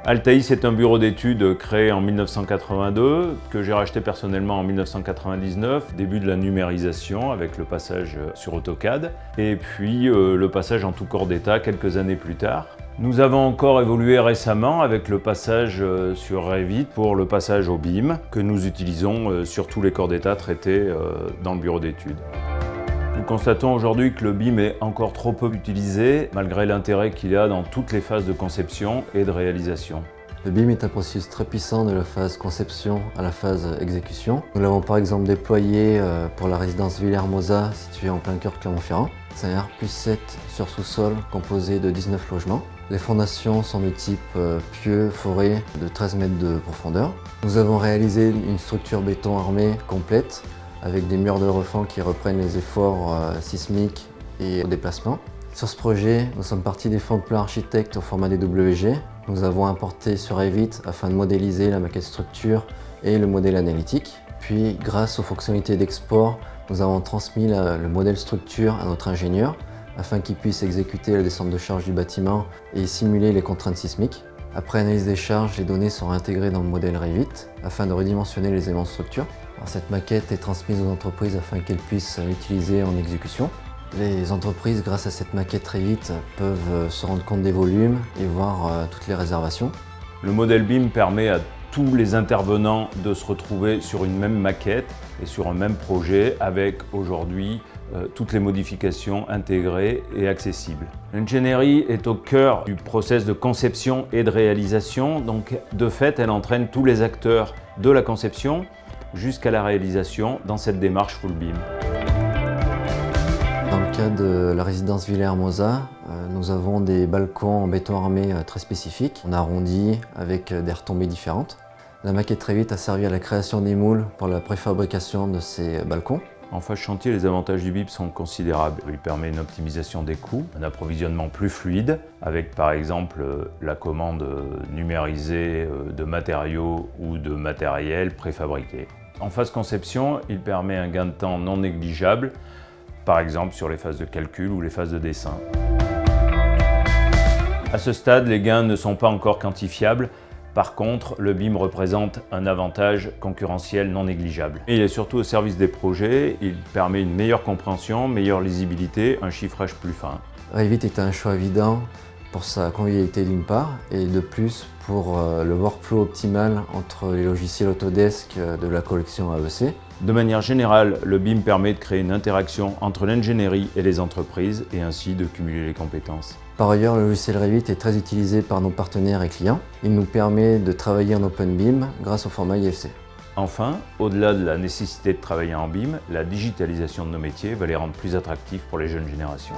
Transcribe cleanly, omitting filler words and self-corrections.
Altaïs est un bureau d'études créé en 1982, que j'ai racheté personnellement en 1999, début de la numérisation avec le passage sur AutoCAD, et puis le passage en tout corps d'état quelques années plus tard. Nous avons encore évolué récemment avec le passage sur Revit pour le passage au BIM, que nous utilisons sur tous les corps d'état traités dans le bureau d'études. Nous constatons aujourd'hui que le BIM est encore trop peu utilisé, malgré l'intérêt qu'il a dans toutes les phases de conception et de réalisation. Le BIM est un processus très puissant de la phase conception à la phase exécution. Nous l'avons par exemple déployé pour la résidence Villers-Hermosa située en plein cœur de Clermont-Ferrand. C'est un R+7 sur sous-sol composé de 19 logements. Les fondations sont de type pieux forêt de 13 mètres de profondeur. Nous avons réalisé une structure béton armé complète avec des murs de refend qui reprennent les efforts sismiques et au déplacement. Sur ce projet, nous sommes partis des fonds de plan architecte au format DWG. Nous avons importé sur Revit afin de modéliser la maquette structure et le modèle analytique. Puis, grâce aux fonctionnalités d'export, nous avons transmis le modèle structure à notre ingénieur afin qu'il puisse exécuter la descente de charge du bâtiment et simuler les contraintes sismiques. Après analyse des charges, les données sont réintégrées dans le modèle Revit afin de redimensionner les éléments de structure. Alors, cette maquette est transmise aux entreprises afin qu'elles puissent l'utiliser en exécution. Les entreprises, grâce à cette maquette Revit, peuvent se rendre compte des volumes et voir toutes les réservations. Le modèle BIM permet à tous les intervenants de se retrouver sur une même maquette et sur un même projet avec aujourd'hui toutes les modifications intégrées et accessibles. L'ingénierie est au cœur du process de conception et de réalisation, donc de fait elle entraîne tous les acteurs de la conception jusqu'à la réalisation dans cette démarche full BIM. Dans le cas de la résidence Villers-Hermosa, nous avons des balcons en béton armé très spécifiques. On arrondit avec des retombées différentes. La maquette Revit a servi à la création des moules pour la préfabrication de ces balcons. En phase chantier, les avantages du BIM sont considérables. Il permet une optimisation des coûts, un approvisionnement plus fluide, avec par exemple la commande numérisée de matériaux ou de matériel préfabriqué. En phase conception, il permet un gain de temps non négligeable, par exemple sur les phases de calcul ou les phases de dessin. À ce stade, les gains ne sont pas encore quantifiables. Par contre, le BIM représente un avantage concurrentiel non négligeable. Il est surtout au service des projets, il permet une meilleure compréhension, meilleure lisibilité, un chiffrage plus fin. Revit est un choix évident pour sa convivialité d'une part, et de plus pour le workflow optimal entre les logiciels Autodesk de la collection AEC. De manière générale, le BIM permet de créer une interaction entre l'ingénierie et les entreprises et ainsi de cumuler les compétences. Par ailleurs, le logiciel Revit est très utilisé par nos partenaires et clients. Il nous permet de travailler en Open BIM grâce au format IFC. Enfin, au-delà de la nécessité de travailler en BIM, la digitalisation de nos métiers va les rendre plus attractifs pour les jeunes générations.